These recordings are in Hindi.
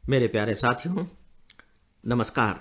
मेरे प्यारे साथियों, नमस्कार।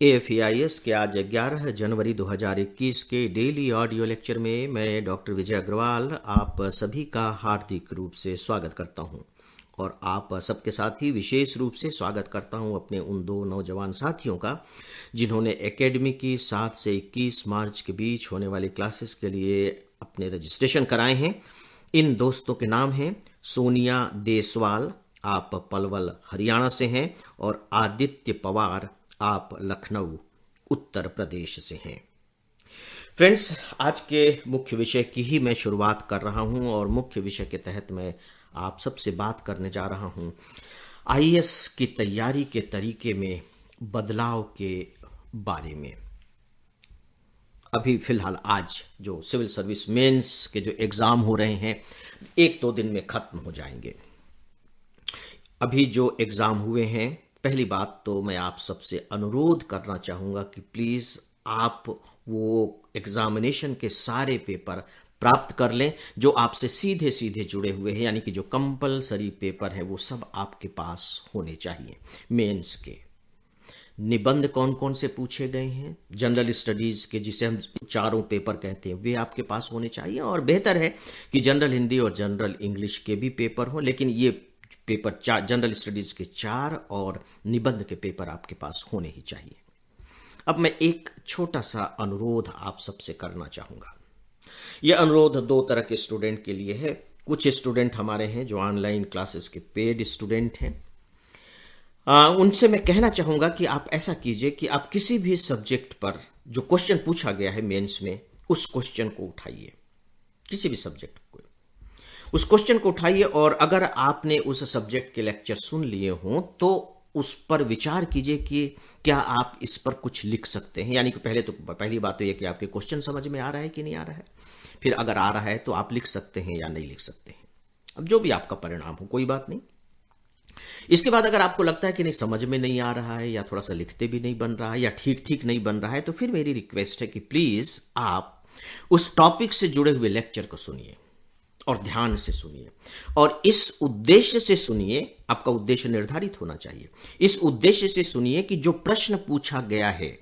AFEIS के आज 11 जनवरी 2021 के डेली ऑडियो लेक्चर में मैं डॉक्टर विजय अग्रवाल आप सभी का हार्दिक रूप से स्वागत करता हूं और आप सबके साथ ही विशेष रूप से स्वागत करता हूं अपने उन दो नौजवान साथियों का जिन्होंने एकेडमी की 7 से 21 मार्च के बीच होने वाली क्लासेस के लिए अपने रजिस्ट्रेशन कराए हैं। इन दोस्तों के नाम हैं सोनिया देसवाल, आप पलवल हरियाणा से हैं, और आदित्य पवार, आप लखनऊ उत्तर प्रदेश से हैं। फ्रेंड्स, आज के मुख्य विषय की ही मैं शुरुआत कर रहा हूं और मुख्य विषय के तहत मैं आप सबसे बात करने जा रहा हूं IAS की तैयारी के तरीके में बदलाव के बारे में। अभी फिलहाल आज जो सिविल सर्विस मेंस के जो एग्जाम हो रहे हैं 1-2 दिन में खत्म हो जाएंगे। अभी जो एग्जाम हुए हैं, पहली बात तो मैं आप सबसे अनुरोध करना चाहूँगा कि प्लीज़ आप वो एग्जामिनेशन के सारे पेपर प्राप्त कर लें जो आपसे सीधे सीधे जुड़े हुए हैं, यानी कि जो कंपलसरी पेपर है वो सब आपके पास होने चाहिए। मेंस के निबंध कौन कौन से पूछे गए हैं, जनरल स्टडीज के जिसे हम चारों पेपर कहते हैं वे आपके पास होने चाहिए, और बेहतर है कि जनरल हिंदी और जनरल इंग्लिश के भी पेपर हो, लेकिन ये पेपर जनरल स्टडीज के 4 और निबंध के पेपर आपके पास होने ही चाहिए। अब मैं एक छोटा सा अनुरोध आप सबसे करना चाहूंगा। यह अनुरोध 2 तरह के स्टूडेंट के लिए है। कुछ स्टूडेंट हमारे हैं जो ऑनलाइन क्लासेस के पेड स्टूडेंट हैं। उनसे मैं कहना चाहूंगा कि आप ऐसा कीजिए कि आप किसी भी सब्जेक्ट पर जो क्वेश्चन पूछा गया है मेंस में, उस क्वेश्चन को उठाइए। किसी भी सब्जेक्ट को उस क्वेश्चन को उठाइए, और अगर आपने उस सब्जेक्ट के लेक्चर सुन लिए हों तो उस पर विचार कीजिए कि क्या आप इस पर कुछ लिख सकते हैं। यानी कि पहली बात तो यह कि आपके क्वेश्चन समझ में आ रहा है कि नहीं आ रहा है। फिर अगर आ रहा है तो आप लिख सकते हैं या नहीं लिख सकते हैं। अब जो भी आपका परिणाम हो, कोई बात नहीं। इसके बाद अगर आपको लगता है कि नहीं, समझ में नहीं आ रहा है या थोड़ा सा लिखते भी नहीं बन रहा है या ठीक ठीक नहीं बन रहा है, तो फिर मेरी रिक्वेस्ट है कि प्लीज आप उस टॉपिक से जुड़े हुए लेक्चर को सुनिए और ध्यान से सुनिए, और इस उद्देश्य से सुनिए, आपका उद्देश्य निर्धारित होना चाहिए। इस उद्देश्य से सुनिए कि जो प्रश्न पूछा गया है,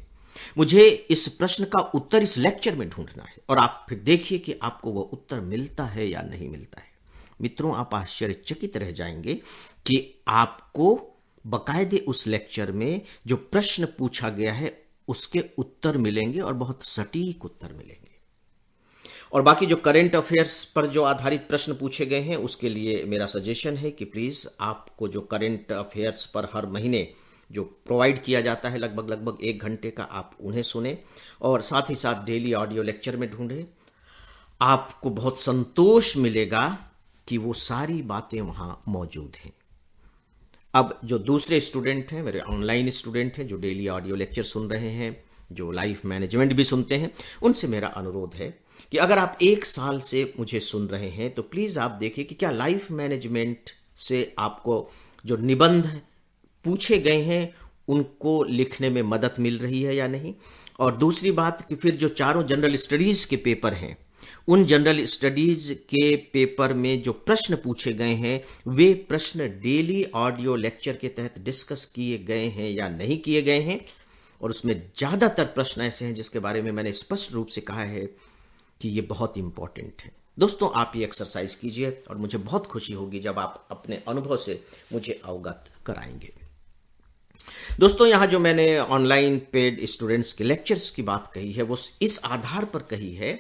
मुझे इस प्रश्न का उत्तर इस लेक्चर में ढूंढना है, और आप फिर देखिए कि आपको वह उत्तर मिलता है या नहीं मिलता है। मित्रों, आप आश्चर्यचकित रह जाएंगे कि आपको बकायदे उस लेक्चर में जो प्रश्न पूछा गया है उसके उत्तर मिलेंगे, और बहुत सटीक उत्तर मिलेंगे। और बाकी जो करंट अफेयर्स पर जो आधारित प्रश्न पूछे गए हैं उसके लिए मेरा सजेशन है कि प्लीज आपको जो करंट अफेयर्स पर हर महीने जो प्रोवाइड किया जाता है लगभग 1 घंटे का, आप उन्हें सुने और साथ ही साथ डेली ऑडियो लेक्चर में ढूंढें। आपको बहुत संतोष मिलेगा कि वो सारी बातें वहां मौजूद हैं। अब जो दूसरे स्टूडेंट हैं, मेरे ऑनलाइन स्टूडेंट हैं जो डेली ऑडियो लेक्चर सुन रहे हैं, जो लाइफ मैनेजमेंट भी सुनते हैं, उनसे मेरा अनुरोध है कि अगर आप 1 साल से मुझे सुन रहे हैं तो प्लीज आप देखिए कि क्या लाइफ मैनेजमेंट से आपको जो निबंध पूछे गए हैं उनको लिखने में मदद मिल रही है या नहीं। और दूसरी बात कि फिर जो चारों जनरल स्टडीज के पेपर हैं, उन जनरल स्टडीज के पेपर में जो प्रश्न पूछे गए हैं वे प्रश्न डेली ऑडियो लेक्चर के तहत डिस्कस किए गए हैं या नहीं किए गए हैं। और उसमें ज्यादातर प्रश्न ऐसे हैं जिसके बारे में मैंने स्पष्ट रूप से कहा है कि ये बहुत इंपॉर्टेंट है। दोस्तों, आप ये एक्सरसाइज कीजिए और मुझे बहुत खुशी होगी जब आप अपने अनुभव से मुझे अवगत कराएंगे। दोस्तों, यहां जो मैंने ऑनलाइन पेड स्टूडेंट्स के लेक्चर्स की बात कही है वो इस आधार पर कही है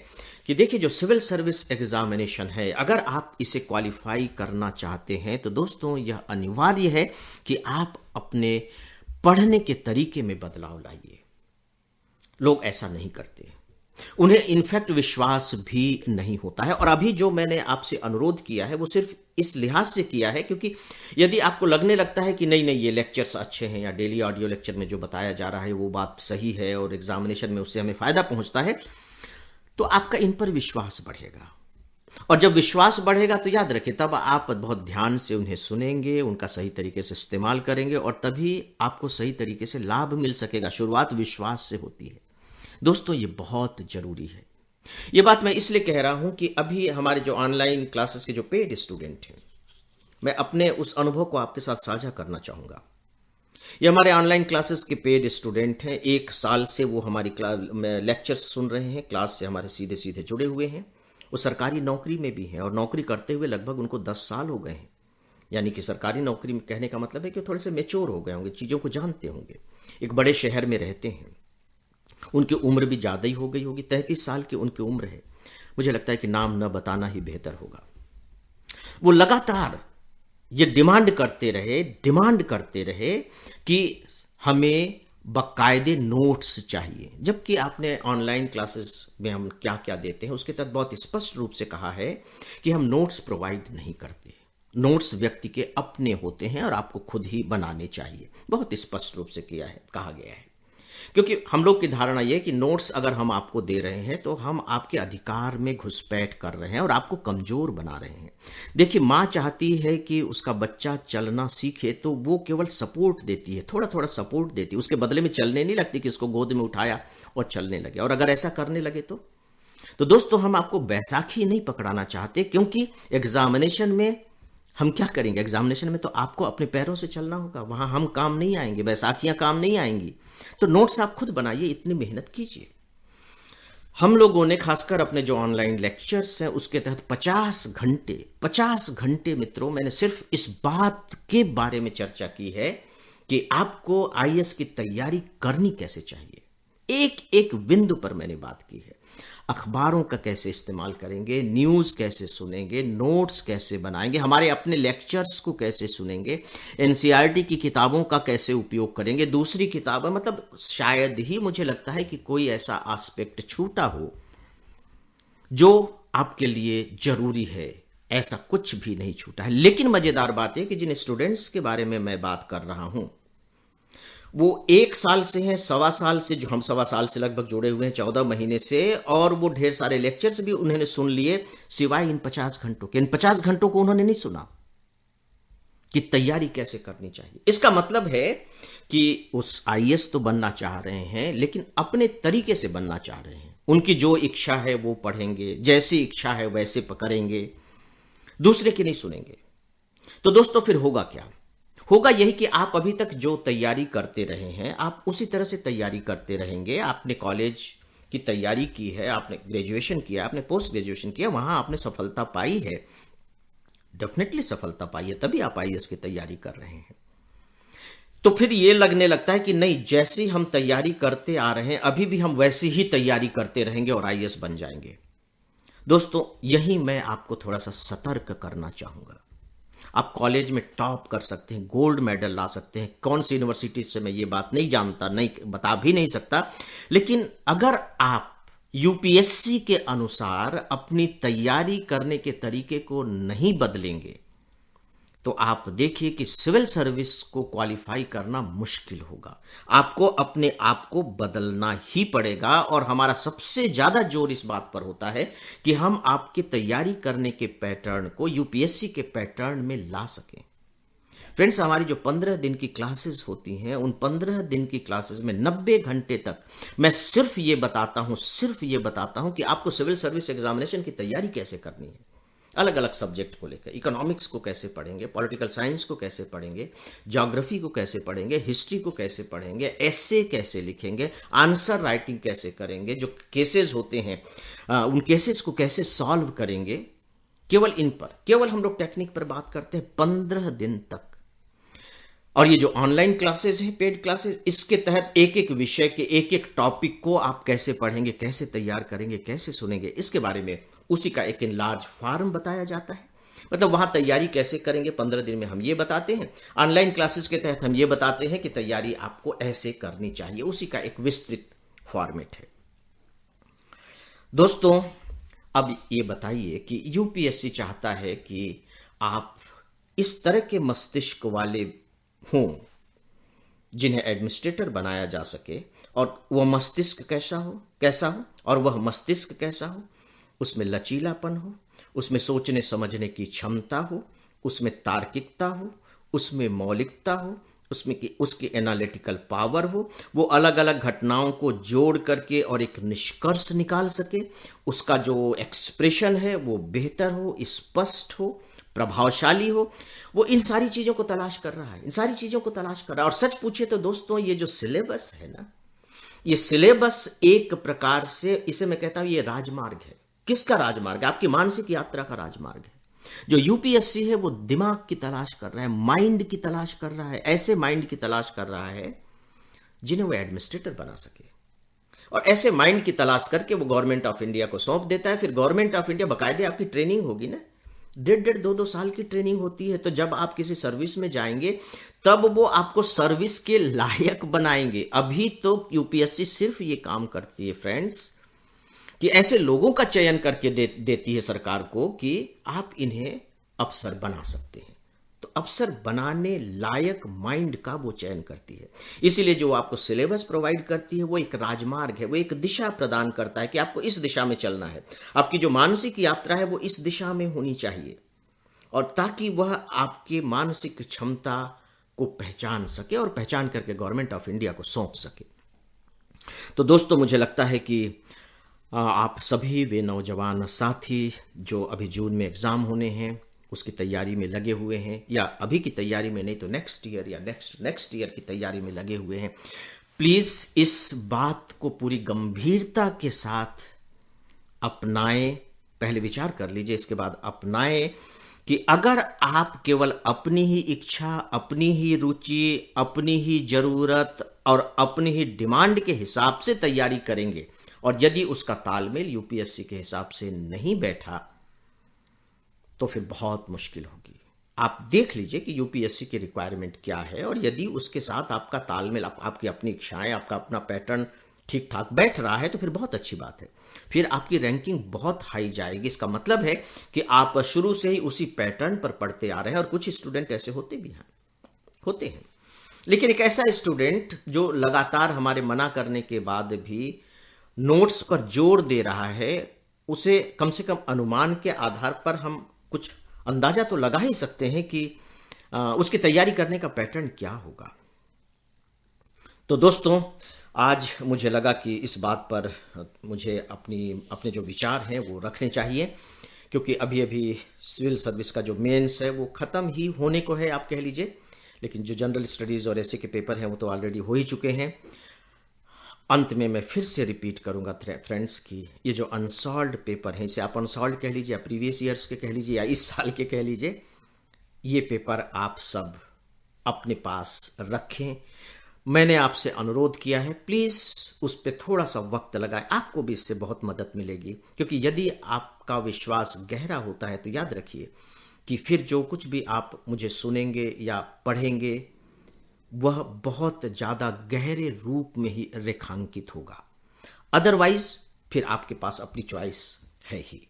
कि देखिए, जो सिविल सर्विस एग्जामिनेशन है, अगर आप इसे क्वालिफाई करना चाहते हैं तो दोस्तों यह अनिवार्य है कि आप अपने पढ़ने के तरीके में बदलाव लाइए। लोग ऐसा नहीं करते, उन्हें इनफैक्ट विश्वास भी नहीं होता है। और अभी जो मैंने आपसे अनुरोध किया है वो सिर्फ इस लिहाज से किया है क्योंकि यदि आपको लगने लगता है कि नहीं ये लेक्चर्स अच्छे हैं या डेली ऑडियो लेक्चर में जो बताया जा रहा है वो बात सही है और एग्जामिनेशन में उससे हमें फायदा पहुंचता है, तो आपका इन पर विश्वास बढ़ेगा। और जब विश्वास बढ़ेगा तो याद रखिए, तब आप बहुत ध्यान से उन्हें सुनेंगे, उनका सही तरीके से इस्तेमाल करेंगे, और तभी आपको सही तरीके से लाभ मिल सकेगा। शुरुआत विश्वास से होती है। दोस्तों, ये बहुत जरूरी है। ये बात मैं इसलिए कह रहा हूं कि अभी हमारे जो ऑनलाइन क्लासेस के जो पेड स्टूडेंट हैं, मैं अपने उस अनुभव को आपके साथ साझा करना चाहूँगा। ये हमारे ऑनलाइन क्लासेस के पेड स्टूडेंट हैं। 1 साल से वो हमारी लेक्चर्स सुन रहे हैं, क्लास से हमारे सीधे सीधे जुड़े हुए हैं। वो सरकारी नौकरी में भी हैं और नौकरी करते हुए लगभग उनको 10 साल हो गए हैं। यानी कि सरकारी नौकरी में कहने का मतलब है कि थोड़े से मेच्योर हो गए होंगे, चीज़ों को जानते होंगे। एक बड़े शहर में रहते हैं, उनकी उम्र भी ज़्यादा ही हो गई होगी, 33 साल की उनकी उम्र है। मुझे लगता है कि नाम न बताना ही बेहतर होगा। वो लगातार ये डिमांड करते रहे कि हमें बाकायदे नोट्स चाहिए, जबकि आपने ऑनलाइन क्लासेस में हम क्या क्या देते हैं उसके तहत बहुत स्पष्ट रूप से कहा है कि हम नोट्स प्रोवाइड नहीं करते। नोट्स व्यक्ति के अपने होते हैं और आपको खुद ही बनाने चाहिए, बहुत स्पष्ट रूप से कहा गया है। क्योंकि हम लोग की धारणा यह है कि नोट्स अगर हम आपको दे रहे हैं तो हम आपके अधिकार में घुसपैठ कर रहे हैं और आपको कमजोर बना रहे हैं। देखिए, माँ चाहती है कि उसका बच्चा चलना सीखे तो वो केवल सपोर्ट देती है, थोड़ा थोड़ा सपोर्ट देती है, उसके बदले में चलने नहीं लगती कि इसको गोद में उठाया और चलने लगे। और अगर ऐसा करने लगे तो दोस्तों, हम आपको बैसाखी नहीं पकड़ाना चाहते, क्योंकि एग्जामिनेशन में हम क्या करेंगे? एग्जामिनेशन में तो आपको अपने पैरों से चलना होगा, वहां हम काम नहीं आएंगे, बैसाखियां काम नहीं आएंगी। तो नोट्स आप खुद बनाइए, इतनी मेहनत कीजिए। हम लोगों ने खासकर अपने जो ऑनलाइन लेक्चर्स हैं उसके तहत 50 घंटे मित्रों, मैंने सिर्फ इस बात के बारे में चर्चा की है कि आपको आईएएस की तैयारी करनी कैसे चाहिए। एक एक बिंदु पर मैंने बात की है। अखबारों का कैसे इस्तेमाल करेंगे, न्यूज कैसे सुनेंगे, नोट्स कैसे बनाएंगे, हमारे अपने लेक्चर्स को कैसे सुनेंगे, एनसीईआरटी की किताबों का कैसे उपयोग करेंगे, दूसरी किताबें, मतलब शायद ही मुझे लगता है कि कोई ऐसा एस्पेक्ट छूटा हो जो आपके लिए जरूरी है। ऐसा कुछ भी नहीं छूटा है। लेकिन मजेदार बात है कि जिन स्टूडेंट्स के बारे में मैं बात कर रहा हूं वो 1 साल से हैं, 1.25 साल से, जो हम 1.25 साल से लगभग जुड़े हुए हैं, 14 महीने से, और वो ढेर सारे लेक्चर्स भी उन्होंने सुन लिए, सिवाय इन 50 घंटों के। इन 50 घंटों को उन्होंने नहीं सुना कि तैयारी कैसे करनी चाहिए। इसका मतलब है कि उस आईएएस तो बनना चाह रहे हैं, लेकिन अपने तरीके से बनना चाह रहे हैं। उनकी जो इच्छा है वो पढ़ेंगे, जैसी इच्छा है वैसे पकड़ेंगे, दूसरे की नहीं सुनेंगे। तो दोस्तों, फिर होगा क्या? होगा यही कि आप अभी तक जो तैयारी करते रहे हैं, आप उसी तरह से तैयारी करते रहेंगे। आपने कॉलेज की तैयारी की है, आपने ग्रेजुएशन किया, आपने पोस्ट ग्रेजुएशन किया, वहां आपने सफलता पाई है, डेफिनेटली सफलता पाई है, तभी आप आईएएस की तैयारी कर रहे हैं। तो फिर यह लगने लगता है कि नहीं, जैसी हम तैयारी करते आ रहे हैं अभी भी हम वैसी ही तैयारी करते रहेंगे और आईएएस बन जाएंगे। दोस्तों, यही मैं आपको थोड़ा सा सतर्क करना चाहूंगा। आप कॉलेज में टॉप कर सकते हैं, गोल्ड मेडल ला सकते हैं, कौन सी यूनिवर्सिटी से मैं ये बात नहीं जानता, नहीं बता भी नहीं सकता, लेकिन अगर आप यूपीएससी के अनुसार अपनी तैयारी करने के तरीके को नहीं बदलेंगे तो आप देखिए कि सिविल सर्विस को क्वालिफाई करना मुश्किल होगा। आपको अपने आप को बदलना ही पड़ेगा। और हमारा सबसे ज्यादा जोर इस बात पर होता है कि हम आपके तैयारी करने के पैटर्न को यूपीएससी के पैटर्न में ला सकें। फ्रेंड्स, हमारी जो 15 दिन की क्लासेस होती हैं, उन 15 दिन की क्लासेस में 90 घंटे तक मैं सिर्फ ये बताता हूं कि आपको सिविल सर्विस एग्जामिनेशन की तैयारी कैसे करनी है, अलग अलग सब्जेक्ट को लेकर। इकोनॉमिक्स को कैसे पढ़ेंगे, पॉलिटिकल साइंस को कैसे पढ़ेंगे, ज्योग्राफी को कैसे पढ़ेंगे, हिस्ट्री को कैसे पढ़ेंगे, एसे कैसे लिखेंगे, आंसर राइटिंग कैसे करेंगे, जो केसेस होते हैं उन केसेस को कैसे सॉल्व करेंगे। केवल हम लोग टेक्निक पर बात करते हैं 15 दिन तक। और ये जो ऑनलाइन क्लासेस हैं, पेड क्लासेस, इसके तहत एक एक विषय के एक एक टॉपिक को आप कैसे पढ़ेंगे, कैसे तैयार करेंगे, कैसे सुनेंगे, इसके बारे में उसी का एक लार्ज फॉर्म बताया जाता है। मतलब वहां तैयारी कैसे करेंगे 15 दिन में हम ये बताते हैं। ऑनलाइन क्लासेस के तहत हम ये बताते हैं कि तैयारी आपको ऐसे करनी चाहिए, उसी का एक विस्तृत फॉर्मेट है। दोस्तों, अब ये बताइए कि यूपीएससी चाहता है कि आप इस तरह के मस्तिष्क वाले हों जिन्हें एडमिनिस्ट्रेटर बनाया जा सके, और वह मस्तिष्क कैसा हो और वह मस्तिष्क कैसा हो, उसमें लचीलापन हो, उसमें सोचने समझने की क्षमता हो, उसमें तार्किकता हो, उसमें मौलिकता हो, उसमें कि उसकी एनालिटिकल पावर हो, वो अलग अलग घटनाओं को जोड़ करके और एक निष्कर्ष निकाल सके, उसका जो एक्सप्रेशन है वो बेहतर हो, स्पष्ट हो, प्रभावशाली हो, वो इन सारी चीज़ों को तलाश कर रहा है, इन सारी चीज़ों को तलाश कर रहा है। और सच पूछे तो दोस्तों, ये जो सिलेबस है ना, ये सिलेबस एक प्रकार से, इसे मैं कहता हूं ये राजमार्ग है। किसका राजमार्ग है? आपकी मानसिक यात्रा का राजमार्ग है। जो यूपीएससी है वो दिमाग की तलाश कर रहा है, माइंड की तलाश कर रहा है, ऐसे माइंड की तलाश कर रहा है जिन्हें वो एडमिनिस्ट्रेटर बना सके। और ऐसे माइंड की तलाश करके वो गवर्नमेंट ऑफ इंडिया को सौंप देता है। फिर गवर्नमेंट ऑफ इंडिया, बाकायदे आपकी ट्रेनिंग होगी ना, 1.5-2 साल की ट्रेनिंग होती है। तो जब आप किसी सर्विस में जाएंगे तब वो आपको सर्विस के लायक बनाएंगे। अभी तो यूपीएससी सिर्फ ये काम करती है फ्रेंड्स कि ऐसे लोगों का चयन करके देती है सरकार को कि आप इन्हें अफसर बना सकते हैं। तो अफसर बनाने लायक माइंड का वो चयन करती है। इसीलिए जो आपको सिलेबस प्रोवाइड करती है वो एक राजमार्ग है, वो एक दिशा प्रदान करता है कि आपको इस दिशा में चलना है। आपकी जो मानसिक यात्रा है वो इस दिशा में होनी चाहिए, और ताकि वह आपके मानसिक क्षमता को पहचान सके और पहचान करके गवर्नमेंट ऑफ इंडिया को सौंप सके। तो दोस्तों, मुझे लगता है कि आप सभी वे नौजवान साथी जो अभी जून में एग्ज़ाम होने हैं उसकी तैयारी में लगे हुए हैं, या अभी की तैयारी में नहीं तो नेक्स्ट ईयर या नेक्स्ट ईयर की तैयारी में लगे हुए हैं, प्लीज़ इस बात को पूरी गंभीरता के साथ अपनाएं। पहले विचार कर लीजिए, इसके बाद अपनाएं कि अगर आप केवल अपनी ही इच्छा, अपनी ही रुचि, अपनी ही जरूरत और अपनी ही डिमांड के हिसाब से तैयारी करेंगे, और यदि उसका तालमेल यूपीएससी के हिसाब से नहीं बैठा तो फिर बहुत मुश्किल होगी। आप देख लीजिए कि यूपीएससी की रिक्वायरमेंट क्या है, और यदि उसके साथ आपका तालमेल, आपकी अपनी इच्छाएं, आपका अपना पैटर्न ठीक ठाक बैठ रहा है तो फिर बहुत अच्छी बात है। फिर आपकी रैंकिंग बहुत हाई जाएगी। इसका मतलब है कि आप शुरू से ही उसी पैटर्न पर पढ़ते आ रहे हैं। और कुछ स्टूडेंट ऐसे होते हैं। लेकिन एक ऐसा स्टूडेंट जो लगातार हमारे मना करने के बाद भी नोट्स पर जोर दे रहा है, उसे कम से कम अनुमान के आधार पर हम कुछ अंदाजा तो लगा ही सकते हैं कि उसकी तैयारी करने का पैटर्न क्या होगा। तो दोस्तों, आज मुझे लगा कि इस बात पर मुझे अपने जो विचार हैं वो रखने चाहिए, क्योंकि अभी अभी सिविल सर्विस का जो मेंस है वो ख़त्म ही होने को है, आप कह लीजिए। लेकिन जो जनरल स्टडीज़ और ऐसे के पेपर हैं वो तो ऑलरेडी हो ही चुके हैं। अंत में मैं फिर से रिपीट करूंगा फ्रेंड्स कि ये जो अनसॉल्व्ड पेपर हैं, इसे आप अनसॉल्व्ड कह लीजिए, या प्रीवियस ईयर्स के कह लीजिए, या इस साल के कह लीजिए, ये पेपर आप सब अपने पास रखें। मैंने आपसे अनुरोध किया है, प्लीज़ उस पर थोड़ा सा वक्त लगाएं, आपको भी इससे बहुत मदद मिलेगी। क्योंकि यदि आपका विश्वास गहरा होता है तो याद रखिए कि फिर जो कुछ भी आप मुझे सुनेंगे या पढ़ेंगे वह बहुत ज़्यादा गहरे रूप में ही रेखांकित होगा। अदरवाइज फिर आपके पास अपनी चॉइस है ही।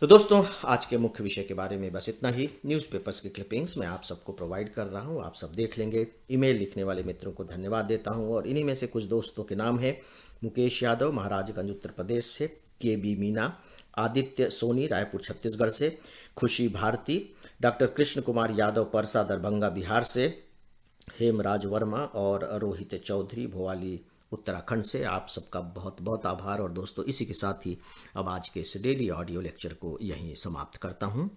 तो दोस्तों, आज के मुख्य विषय के बारे में बस इतना ही। न्यूज़पेपर्स की क्लिपिंग्स मैं आप सबको प्रोवाइड कर रहा हूं, आप सब देख लेंगे। ईमेल लिखने वाले मित्रों को धन्यवाद देता हूं, और इन्हीं में से कुछ दोस्तों के नाम हैं: मुकेश यादव, महाराजगंज उत्तर प्रदेश से; KB मीना; आदित्य सोनी, रायपुर छत्तीसगढ़ से; खुशी भारती; डॉक्टर कृष्ण कुमार यादव, परसा दरभंगा बिहार से; हेमराज वर्मा और रोहित चौधरी, भोवाली उत्तराखंड से। आप सबका बहुत बहुत आभार। और दोस्तों, इसी के साथ ही अब आज के इस डेली ऑडियो लेक्चर को यहीं समाप्त करता हूं।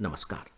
नमस्कार।